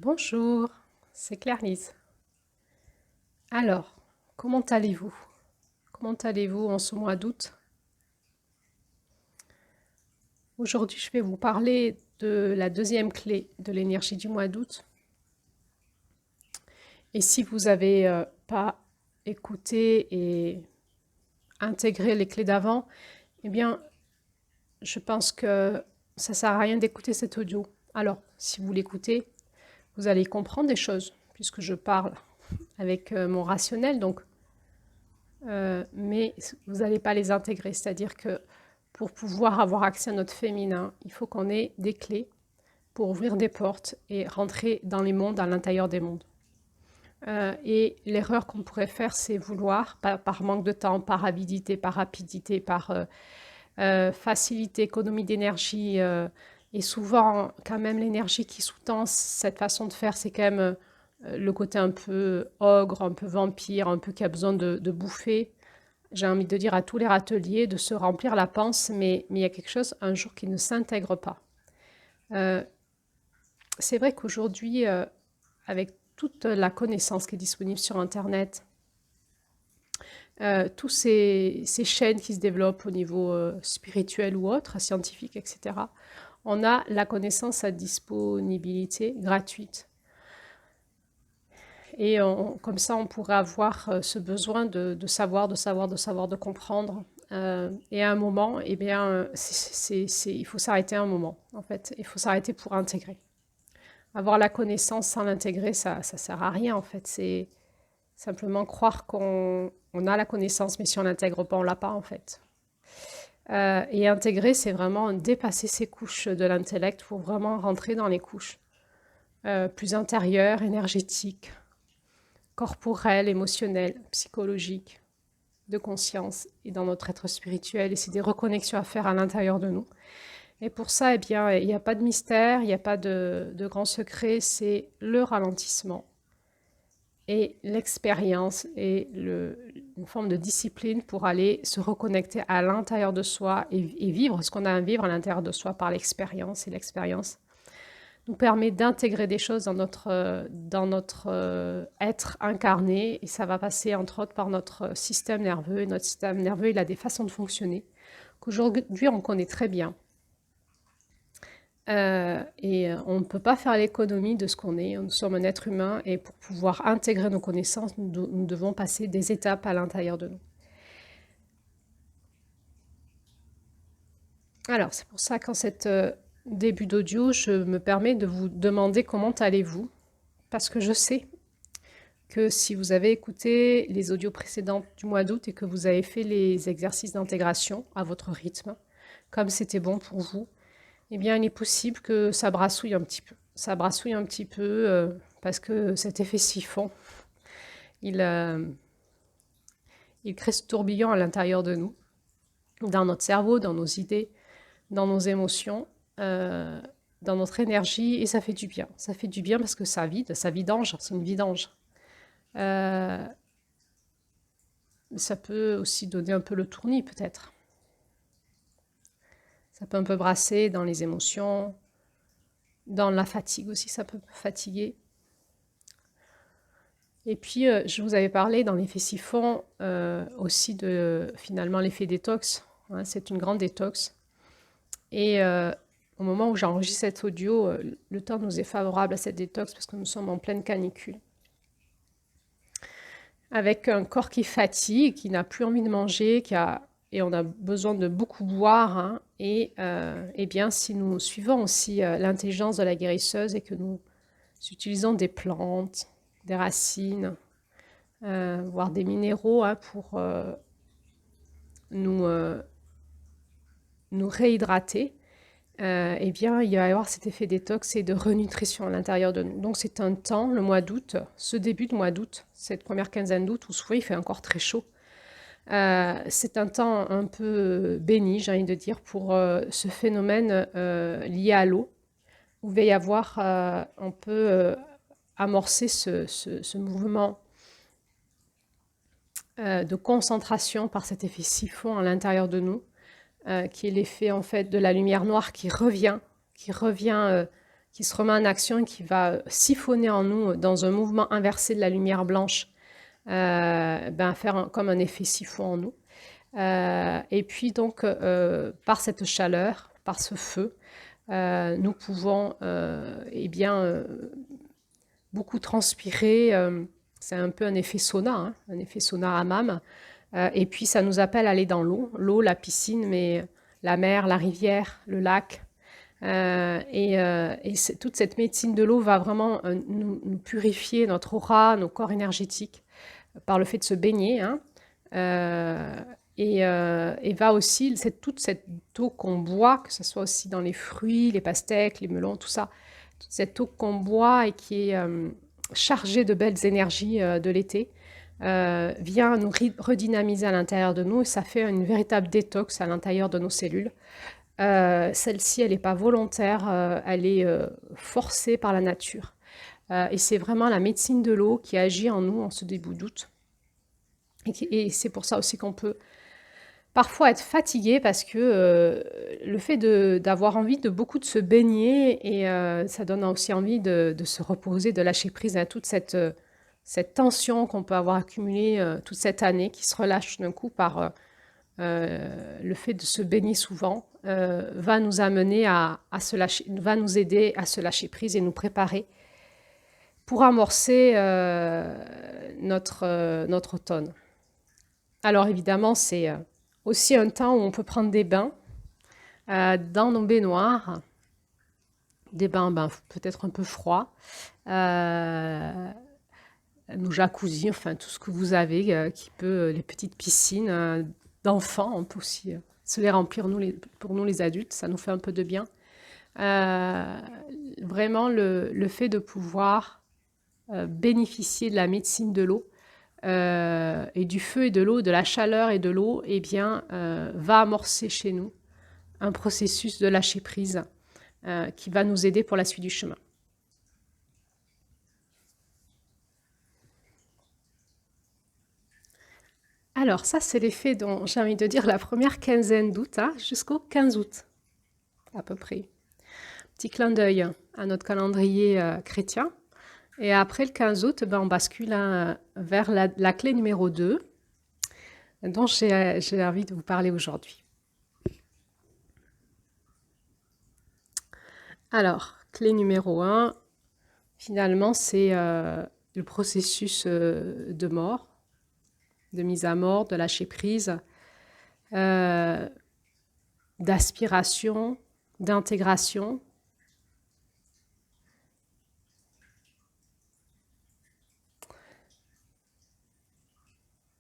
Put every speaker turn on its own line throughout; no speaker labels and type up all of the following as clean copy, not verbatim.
Bonjour, c'est Claire-Lise. Alors, comment allez-vous? Comment allez-vous en ce mois d'août? Aujourd'hui, je vais vous parler de la deuxième clé de l'énergie du mois d'août. Et si vous n'avez pas écouté et intégré les clés d'avant, eh bien, je pense que ça ne sert à rien d'écouter cet audio. Alors, si vous l'écoutez, vous allez comprendre des choses, puisque je parle avec mon rationnel, mais vous n'allez pas les intégrer. C'est-à-dire que pour pouvoir avoir accès à notre féminin, il faut qu'on ait des clés pour ouvrir des portes et rentrer dans les mondes, à l'intérieur des mondes. Et l'erreur qu'on pourrait faire, c'est vouloir, par manque de temps, par avidité, par rapidité, par facilité, économie d'énergie, et souvent, quand même, l'énergie qui sous-tend cette façon de faire, c'est quand même le côté un peu ogre, un peu vampire, un peu qui a besoin de bouffer. J'ai envie de dire à tous les râteliers de se remplir la panse, mais il y a quelque chose un jour qui ne s'intègre pas. Euh, c'est vrai qu'aujourd'hui, avec toute la connaissance qui est disponible sur Internet, tous ces chaînes qui se développent au niveau spirituel ou autre, scientifique, etc., on a la connaissance à disponibilité gratuite. Et comme ça, on pourrait avoir ce besoin de savoir, de comprendre. Et à un moment, eh bien, il faut s'arrêter un moment, en fait. Il faut s'arrêter pour intégrer. Avoir la connaissance sans l'intégrer, ça ne sert à rien, en fait. C'est simplement croire qu'on a la connaissance, mais si on l'intègre pas, on l'a pas, en fait. Et intégrer, c'est vraiment dépasser ces couches de l'intellect pour vraiment rentrer dans les couches plus intérieures, énergétiques, corporelles, émotionnelles, psychologiques, de conscience et dans notre être spirituel. Et c'est des reconnexions à faire à l'intérieur de nous. Et pour ça, eh bien, il n'y a pas de mystère, il n'y a pas de grand secret, c'est le ralentissement et l'expérience et une forme de discipline pour aller se reconnecter à l'intérieur de soi et vivre ce qu'on a à vivre à l'intérieur de soi par l'expérience. Et l'expérience nous permet d'intégrer des choses dans notre être incarné. Et ça va passer entre autres par notre système nerveux. Et notre système nerveux, il a des façons de fonctionner qu'aujourd'hui on connaît très bien. Et on ne peut pas faire l'économie de ce qu'on est. Nous sommes un être humain et pour pouvoir intégrer nos connaissances, nous devons passer des étapes à l'intérieur de nous. Alors, c'est pour ça qu'en cet début d'audio, je me permets de vous demander comment allez-vous, parce que je sais que si vous avez écouté les audios précédents du mois d'août et que vous avez fait les exercices d'intégration à votre rythme, comme c'était bon pour vous, eh bien, il est possible que ça brassouille un petit peu. Ça brassouille un petit peu parce que cet effet siphon, il, euh, il crée ce tourbillon à l'intérieur de nous, dans notre cerveau, dans nos idées, dans nos émotions, euh, dans notre énergie, et ça fait du bien. Ça fait du bien parce que ça vidange, c'est une vidange. Euh, Ça peut aussi donner un peu le tournis, peut-être. Ça peut un peu brasser dans les émotions, dans la fatigue aussi, ça peut fatiguer. Et puis, je vous avais parlé dans l'effet siphon aussi de finalement l'effet détox. Hein, c'est une grande détox. Et au moment où j'enregistre cet audio, le temps nous est favorable à cette détox parce que nous sommes en pleine canicule. Avec un corps qui fatigue, qui n'a plus envie de manger, et on a besoin de beaucoup boire. Hein, et bien, si nous suivons aussi l'intelligence de la guérisseuse et que nous utilisons des plantes, des racines, voire des minéraux hein, pour nous, nous réhydrater, eh bien, il va y avoir cet effet détox et de renutrition à l'intérieur de nous. Donc, c'est un temps, le mois d'août, ce début de mois d'août, cette première quinzaine d'août, où souvent il fait encore très chaud. C'est un temps un peu béni, j'ai envie de dire, pour ce phénomène lié à l'eau, où il va y avoir, on peut amorcer ce mouvement de concentration par cet effet siphon à l'intérieur de nous, qui est l'effet en fait de la lumière noire qui revient qui se remet en action et qui va siphonner en nous dans un mouvement inversé de la lumière blanche, faire comme un effet siphon en nous. Et puis donc, par cette chaleur, par ce feu, nous pouvons beaucoup transpirer. C'est un peu un effet sauna, hein, un effet sauna hammam. Et puis ça nous appelle à aller dans l'eau, la piscine, mais la mer, la rivière, le lac. Toute cette médecine de l'eau va vraiment nous purifier notre aura, nos corps énergétiques par le fait de se baigner, hein. Et va aussi, toute cette eau qu'on boit, que ce soit aussi dans les fruits, les pastèques, les melons, tout ça, toute cette eau qu'on boit et qui est chargée de belles énergies de l'été, vient nous redynamiser à l'intérieur de nous et ça fait une véritable détox à l'intérieur de nos cellules. Celle-ci, elle n'est pas volontaire, elle est forcée par la nature. Et c'est vraiment la médecine de l'eau qui agit en nous en ce début d'août. Et c'est pour ça aussi qu'on peut parfois être fatigué parce que le fait d'avoir envie de beaucoup de se baigner et ça donne aussi envie de se reposer, de lâcher prise à toute cette tension qu'on peut avoir accumulée toute cette année qui se relâche d'un coup par le fait de se baigner souvent, va nous amener à se lâcher, va nous aider à se lâcher prise et nous préparer pour amorcer notre automne. Alors évidemment, c'est aussi un temps où on peut prendre des bains dans nos baignoires, des bains peut-être un peu froids, nos jacuzzis, enfin tout ce que vous avez, les petites piscines d'enfants, on peut aussi se les remplir pour nous les adultes, ça nous fait un peu de bien. Vraiment le fait de pouvoir bénéficier de la médecine de l'eau, et du feu et de l'eau, de la chaleur et de l'eau, va amorcer chez nous un processus de lâcher prise qui va nous aider pour la suite du chemin. Alors ça, c'est l'effet dont j'ai envie de dire la première quinzaine d'août, hein, jusqu'au 15 août à peu près. Petit clin d'œil à notre calendrier chrétien. Et après le 15 août, on bascule vers la clé numéro 2, dont j'ai envie de vous parler aujourd'hui. Alors, clé numéro 1, finalement, c'est le processus de mort, de mise à mort, de lâcher prise, d'aspiration, d'intégration.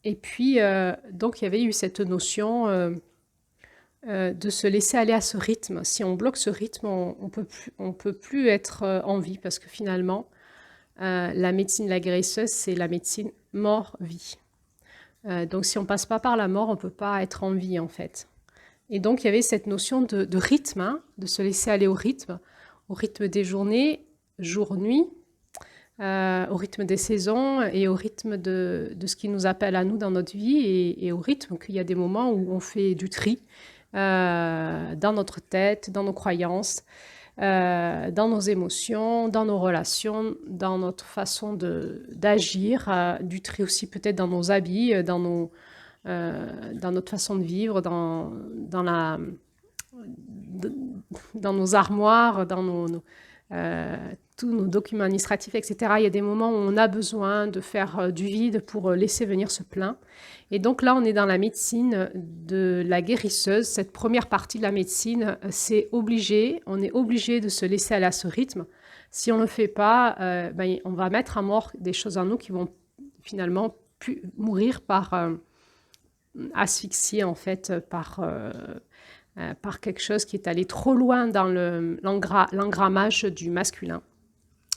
Et puis, donc, il y avait eu cette notion de se laisser aller à ce rythme. Si on bloque ce rythme, on peut plus être en vie parce que finalement, la médecine de la guérisseuse, c'est la médecine mort-vie. Donc, si on passe pas par la mort, on peut pas être en vie en fait. Et donc, il y avait cette notion de rythme, hein, de se laisser aller au rythme des journées, jour-nuit, au rythme des saisons et au rythme de ce qui nous appelle à nous dans notre vie et au rythme qu'il y a des moments où on fait du tri dans notre tête, dans nos croyances, dans nos émotions, dans nos relations, dans notre façon d'agir, du tri aussi peut-être dans nos habits, dans notre façon de vivre, dans nos armoires, dans tous nos documents administratifs, etc. Il y a des moments où on a besoin de faire du vide pour laisser venir ce plein. Et donc là, on est dans la médecine de la guérisseuse. Cette première partie de la médecine, c'est obligé. On est obligé de se laisser aller à ce rythme. Si on ne le fait pas, on va mettre à mort des choses en nous qui vont finalement mourir par asphyxie, en fait, par quelque chose qui est allé trop loin dans l'engrammage du masculin.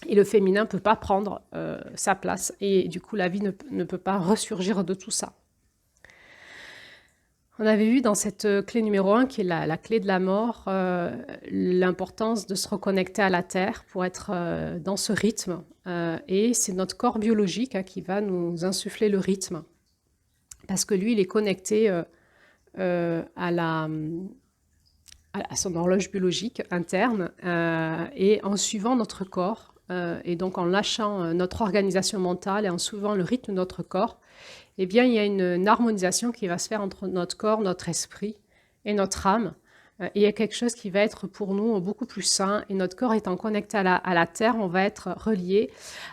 Et le féminin ne peut pas prendre sa place. Et du coup, la vie ne peut pas ressurgir de tout ça. On avait vu dans cette clé numéro 1, qui est la clé de la mort, l'importance de se reconnecter à la terre pour être dans ce rythme. Et c'est notre corps biologique qui va nous insuffler le rythme. Parce que lui, il est connecté à à son horloge biologique interne et en suivant notre corps et donc en lâchant notre organisation mentale et en suivant le rythme de notre corps, eh bien, il y a une harmonisation qui va se faire entre notre corps, notre esprit et notre âme. Et il y a quelque chose qui va être pour nous beaucoup plus sain. Et notre corps étant connecté à la Terre, on va être relié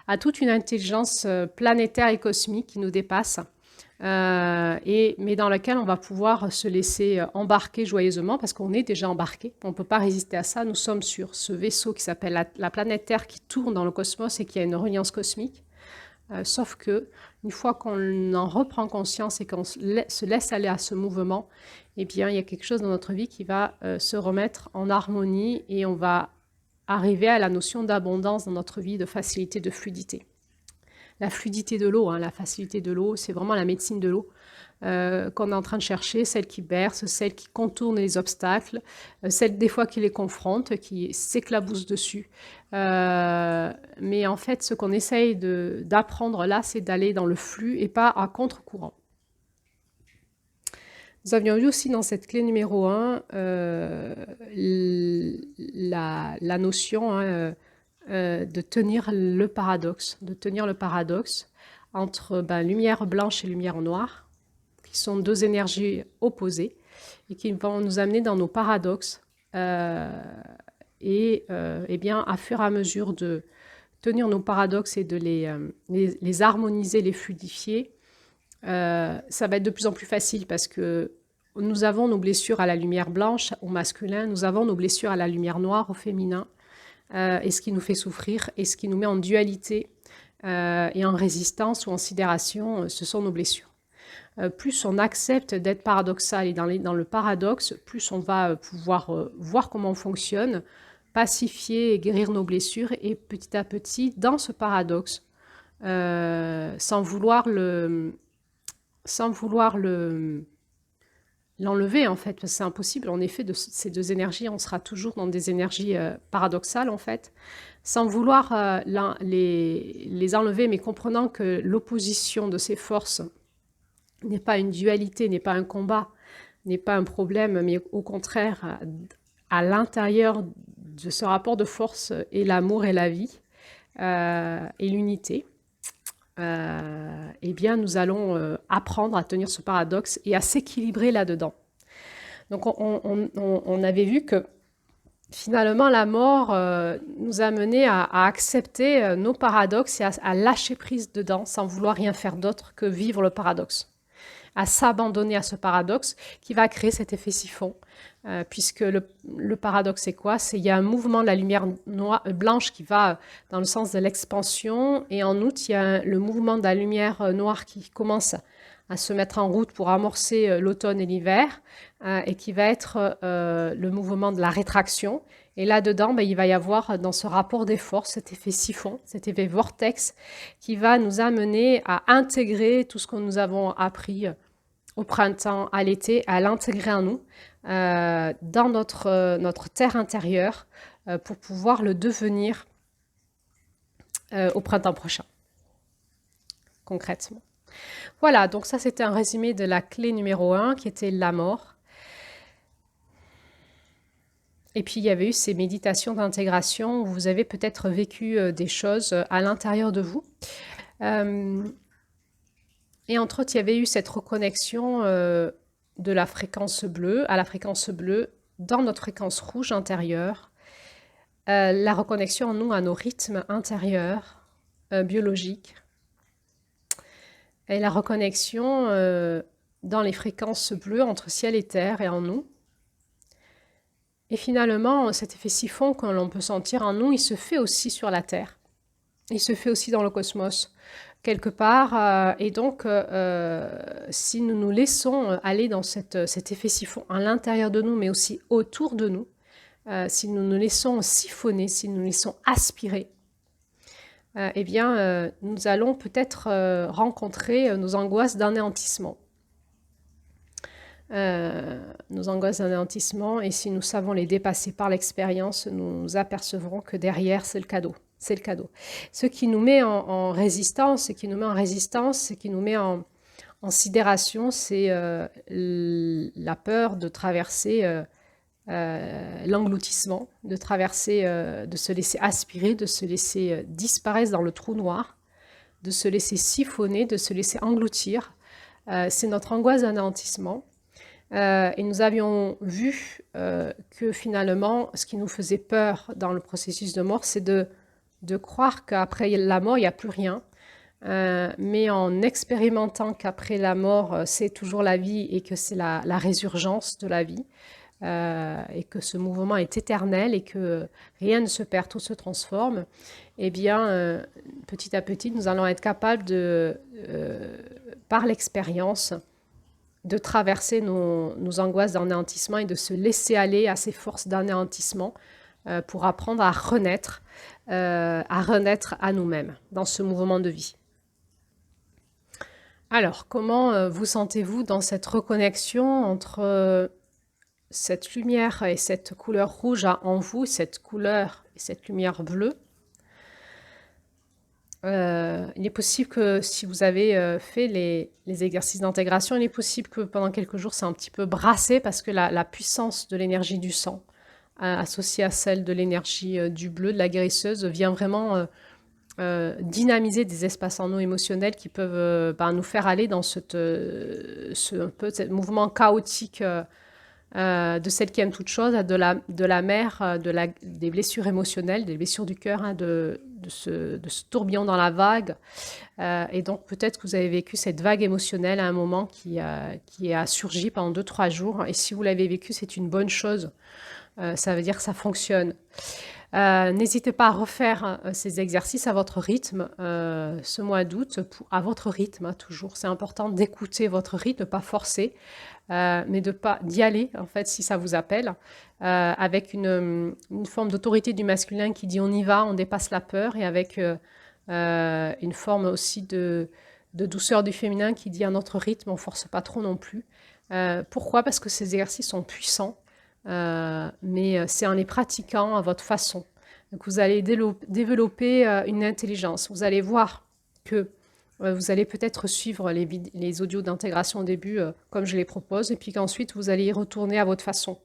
à toute une intelligence planétaire et cosmique qui nous dépasse. Mais dans laquelle on va pouvoir se laisser embarquer joyeusement parce qu'on est déjà embarqué. On ne peut pas résister à ça. Nous sommes sur ce vaisseau qui s'appelle la planète Terre qui tourne dans le cosmos et qui a une reliance cosmique. Sauf que une fois qu'on en reprend conscience et qu'on se laisse aller à ce mouvement, eh bien, il y a quelque chose dans notre vie qui va se remettre en harmonie et on va arriver à la notion d'abondance dans notre vie, de facilité, de fluidité. La fluidité de l'eau, la facilité de l'eau, c'est vraiment la médecine de l'eau qu'on est en train de chercher, celle qui berce, celle qui contourne les obstacles, celle des fois qui les confronte, qui s'éclabousse dessus. Mais en fait, ce qu'on essaye d'apprendre là, c'est d'aller dans le flux et pas à contre-courant. Nous avions vu aussi dans cette clé numéro 1 la notion de tenir le paradoxe, entre lumière blanche et lumière noire, qui sont deux énergies opposées et qui vont nous amener dans nos paradoxes. Et bien, à fur et à mesure de tenir nos paradoxes et de les harmoniser, les fluidifier, ça va être de plus en plus facile parce que nous avons nos blessures à la lumière blanche, au masculin, nous avons nos blessures à la lumière noire, au féminin, et ce qui nous fait souffrir, et ce qui nous met en dualité et en résistance ou en sidération, ce sont nos blessures. Plus on accepte d'être paradoxal et dans le paradoxe, plus on va pouvoir voir comment on fonctionne, pacifier et guérir nos blessures et petit à petit, dans ce paradoxe, sans vouloir l'enlever en fait, parce que c'est impossible. En effet, de ces deux énergies, on sera toujours dans des énergies paradoxales en fait, sans vouloir les enlever, mais comprenant que l'opposition de ces forces n'est pas une dualité, n'est pas un combat, n'est pas un problème, mais au contraire, à l'intérieur de ce rapport de force est l'amour et la vie et l'unité. Eh bien, nous allons apprendre à tenir ce paradoxe et à s'équilibrer là-dedans. Donc, on avait vu que finalement, la mort nous a menés à accepter nos paradoxes et à lâcher prise dedans sans vouloir rien faire d'autre que vivre le paradoxe. À s'abandonner à ce paradoxe qui va créer cet effet siphon. Puisque le paradoxe, c'est quoi? Il y a un mouvement de la lumière blanche qui va dans le sens de l'expansion, et en outre, il y a le mouvement de la lumière noire qui commence à se mettre en route pour amorcer l'automne et l'hiver, et qui va être le mouvement de la rétraction. Et là-dedans, il va y avoir dans ce rapport des forces cet effet siphon, cet effet vortex, qui va nous amener à intégrer tout ce que nous avons appris au printemps, à l'été, à l'intégrer en nous, dans notre terre intérieure, pour pouvoir le devenir au printemps prochain, concrètement. Voilà, donc ça c'était un résumé de la clé numéro 1 qui était la mort. Et puis il y avait eu ces méditations d'intégration où vous avez peut-être vécu des choses à l'intérieur de vous. Et entre autres, il y avait eu cette reconnexion de la fréquence bleue à la fréquence bleue dans notre fréquence rouge intérieure. La reconnexion en nous à nos rythmes intérieurs, biologiques. Et la reconnexion dans les fréquences bleues entre ciel et terre et en nous. Et finalement, cet effet siphon que l'on peut sentir en nous, il se fait aussi sur la Terre. Il se fait aussi dans le cosmos, quelque part. Et donc, si nous nous laissons aller dans cet effet siphon à l'intérieur de nous, mais aussi autour de nous, si nous nous laissons siphonner, si nous nous laissons aspirer, eh bien, nous allons peut-être rencontrer nos angoisses d'anéantissement. Nos angoisses d'anéantissement, et si nous savons les dépasser par l'expérience, nous apercevrons que derrière, c'est le cadeau. C'est le cadeau. Ce qui nous met en résistance, ce qui nous met en sidération, c'est la peur de traverser l'engloutissement, de traverser, de se laisser aspirer, de se laisser disparaître dans le trou noir, de se laisser siphonner, de se laisser engloutir. C'est notre angoisse d'anéantissement. Et nous avions vu que finalement, ce qui nous faisait peur dans le processus de mort, c'est de croire qu'après la mort, il n'y a plus rien. Mais en expérimentant qu'après la mort, c'est toujours la vie et que c'est la résurgence de la vie, et que ce mouvement est éternel et que rien ne se perd, tout se transforme, eh bien, petit à petit, nous allons être capables par l'expérience, de traverser nos angoisses d'anéantissement et de se laisser aller à ces forces d'anéantissement pour apprendre à renaître à nous-mêmes dans ce mouvement de vie. Alors, comment vous sentez-vous dans cette reconnexion entre cette lumière et cette couleur rouge en vous, cette couleur et cette lumière bleue? Il est possible que si vous avez fait les exercices d'intégration, il est possible que pendant quelques jours, c'est un petit peu brassé parce que la puissance de l'énergie du sang, associée à celle de l'énergie du bleu, de la guérisseuse, vient vraiment dynamiser des espaces en nous émotionnels qui peuvent nous faire aller dans un peu ce mouvement chaotique de celle qui aime toute chose, de la mer, des blessures émotionnelles, des blessures du cœur, de ce tourbillon dans la vague. Et donc peut-être que vous avez vécu cette vague émotionnelle à un moment qui a surgi pendant 2-3 jours. Et si vous l'avez vécu, c'est une bonne chose. Ça veut dire que ça fonctionne. N'hésitez pas à refaire ces exercices à votre rythme ce mois d'août, à votre rythme toujours. C'est important d'écouter votre rythme, de ne pas forcer, mais d'y aller en fait si ça vous appelle, avec une forme d'autorité du masculin qui dit on y va, on dépasse la peur, et avec une forme aussi de douceur du féminin qui dit à notre rythme, on ne force pas trop non plus. Pourquoi? Parce que ces exercices sont puissants. Mais c'est en les pratiquant à votre façon. Donc vous allez développer une intelligence. Vous allez voir que vous allez peut-être suivre les audios d'intégration au début comme je les propose, et puis qu'ensuite vous allez y retourner à votre façon.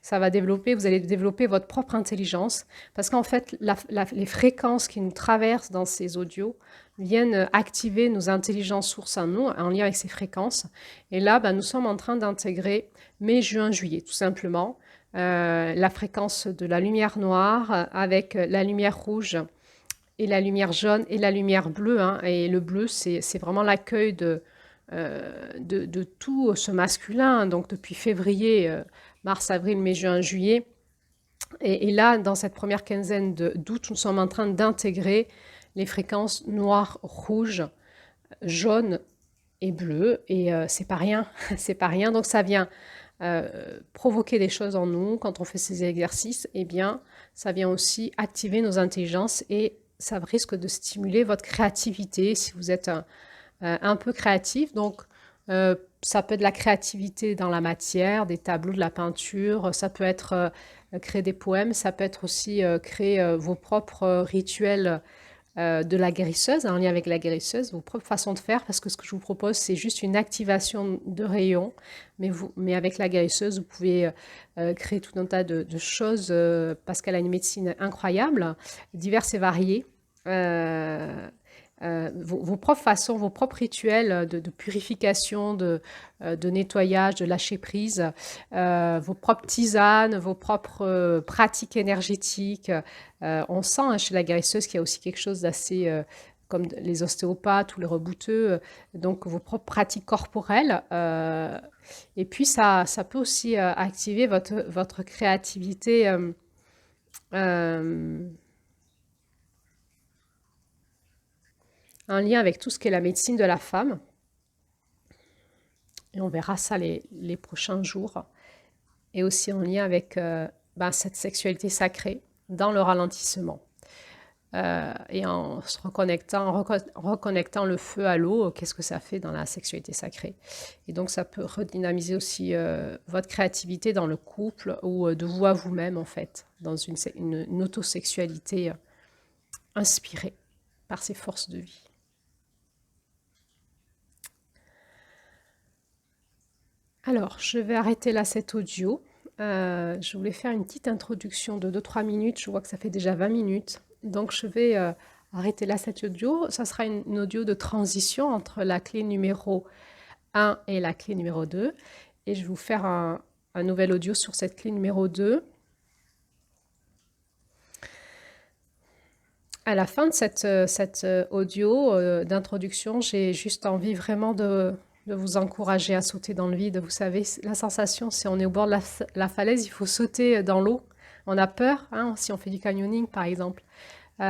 Ça va développer, vous allez développer votre propre intelligence, parce qu'en fait, les fréquences qui nous traversent dans ces audios viennent activer nos intelligences sources en nous, en lien avec ces fréquences. Et là, nous sommes en train d'intégrer mai, juin, juillet, tout simplement. La fréquence de la lumière noire avec la lumière rouge et la lumière jaune et la lumière bleue. Et le bleu, c'est vraiment l'accueil de tout ce masculin. Donc depuis février, mars, avril, mai, juin, juillet. Et là, dans cette première quinzaine d'août, nous sommes en train d'intégrer les fréquences noires, rouges, jaunes et bleues. Et c'est pas rien, c'est pas rien. Donc ça vient provoquer des choses en nous quand on fait ces exercices. Eh bien, ça vient aussi activer nos intelligences et ça risque de stimuler votre créativité si vous êtes un peu créatif. Donc, ça peut être de la créativité dans la matière, des tableaux, de la peinture, ça peut être créer des poèmes, ça peut être aussi créer vos propres rituels de la guérisseuse, en lien avec la guérisseuse, vos propres façons de faire, parce que ce que je vous propose, c'est juste une activation de rayons, mais avec la guérisseuse, vous pouvez créer tout un tas de choses, parce qu'elle a une médecine incroyable, diverses et variées. Vos propres façons, vos propres rituels de purification, de nettoyage, de lâcher prise, vos propres tisanes, vos propres pratiques énergétiques. On sent chez la guérisseuse qu'il y a aussi quelque chose d'assez, comme les ostéopathes ou les rebouteux, donc vos propres pratiques corporelles. Et puis ça peut aussi activer votre créativité. En lien avec tout ce qui est la médecine de la femme. Et on verra ça les prochains jours. Et aussi en lien avec cette sexualité sacrée dans le ralentissement. Et en se reconnectant le feu à l'eau, qu'est-ce que ça fait dans la sexualité sacrée. Et donc ça peut redynamiser aussi votre créativité dans le couple ou de vous à vous-même en fait, dans une autosexualité inspirée par ces forces de vie. Alors, je vais arrêter là cet audio. Je voulais faire une petite introduction de 2-3 minutes. Je vois que ça fait déjà 20 minutes. Donc, je vais arrêter là cet audio. Ça sera une audio de transition entre la clé numéro 1 et la clé numéro 2. Et je vais vous faire un nouvel audio sur cette clé numéro 2. À la fin de cette audio d'introduction, j'ai juste envie vraiment de vous encourager à sauter dans le vide. Vous savez, la sensation, si on est au bord de la falaise, il faut sauter dans l'eau. On a peur, hein, si on fait du canyoning par exemple. Et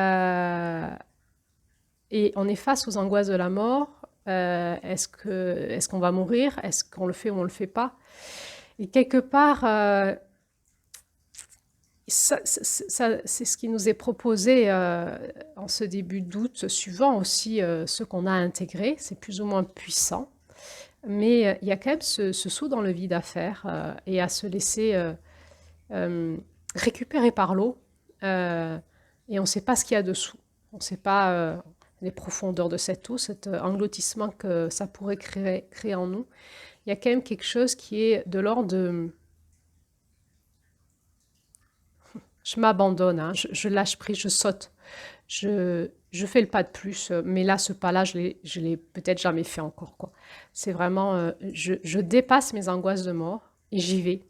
on est face aux angoisses de la mort. Est-ce qu'on va mourir? Est-ce qu'on le fait ou on ne le fait pas? Et quelque part, c'est ce qui nous est proposé en ce début d'août, suivant aussi ce qu'on a intégré. C'est plus ou moins puissant. Mais il y a quand même ce saut dans le vide à faire et à se laisser récupérer par l'eau. Et on ne sait pas ce qu'il y a dessous. On ne sait pas les profondeurs de cette eau, cet engloutissement que ça pourrait créer en nous. Il y a quand même quelque chose qui est de l'ordre de... Je m'abandonne, hein, je lâche prise, je saute. Je fais le pas de plus, mais là, ce pas-là, je l'ai peut-être jamais fait encore, quoi. C'est vraiment, je dépasse mes angoisses de mort et j'y vais.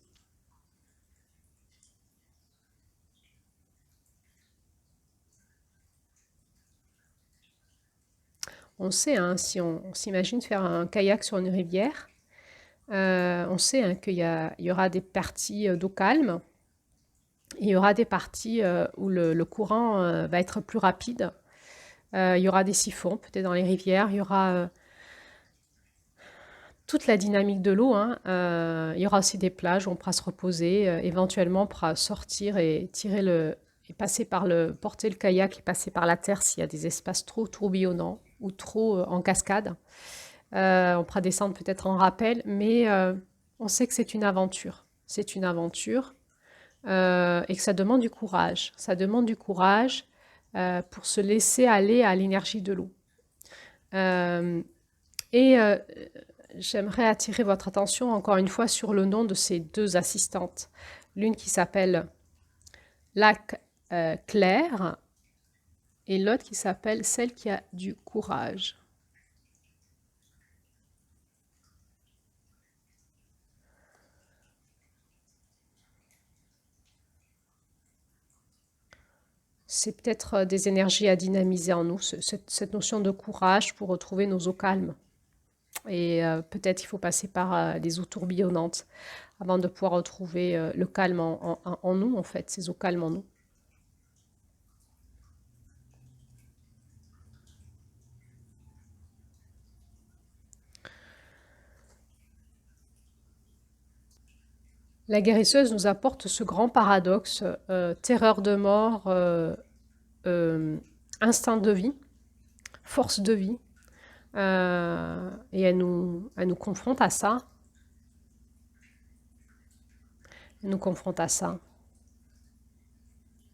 On sait, hein, si on s'imagine faire un kayak sur une rivière, on sait hein, il y aura des parties d'eau calme, il y aura des parties où le courant va être plus rapide. Il y aura des siphons, peut-être dans les rivières, il y aura toute la dynamique de l'eau, hein. Il y aura aussi des plages où on pourra se reposer, éventuellement on pourra sortir et passer porter le kayak et passer par la terre s'il y a des espaces trop tourbillonnants ou trop en cascade. On pourra descendre peut-être en rappel, mais on sait que c'est une aventure. C'est une aventure et que ça demande du courage. Ça demande du courage pour se laisser aller à l'énergie de l'eau. Euh, et j'aimerais attirer votre attention encore une fois sur le nom de ces deux assistantes. L'une qui s'appelle Lac Claire et l'autre qui s'appelle Celle qui a du courage. C'est peut-être des énergies à dynamiser en nous, cette notion de courage pour retrouver nos eaux calmes. Et peut-être il faut passer par les eaux tourbillonnantes avant de pouvoir retrouver le calme en nous, en fait, ces eaux calmes en nous. La guérisseuse nous apporte ce grand paradoxe, terreur de mort, euh, instinct de vie, force de vie. Et elle nous confronte à ça. Elle nous confronte à ça,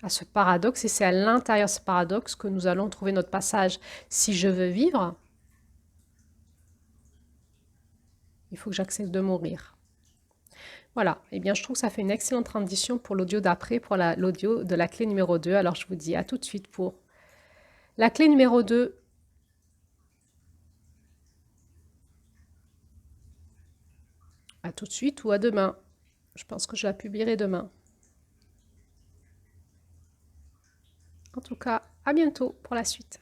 à ce paradoxe. Et c'est à l'intérieur de ce paradoxe que nous allons trouver notre passage. Si je veux vivre, il faut que j'accepte de mourir. Voilà, eh bien je trouve que ça fait une excellente transition pour l'audio d'après, pour l'audio de la clé numéro 2. Alors je vous dis à tout de suite pour la clé numéro 2. À tout de suite ou à demain. Je pense que je la publierai demain. En tout cas, à bientôt pour la suite.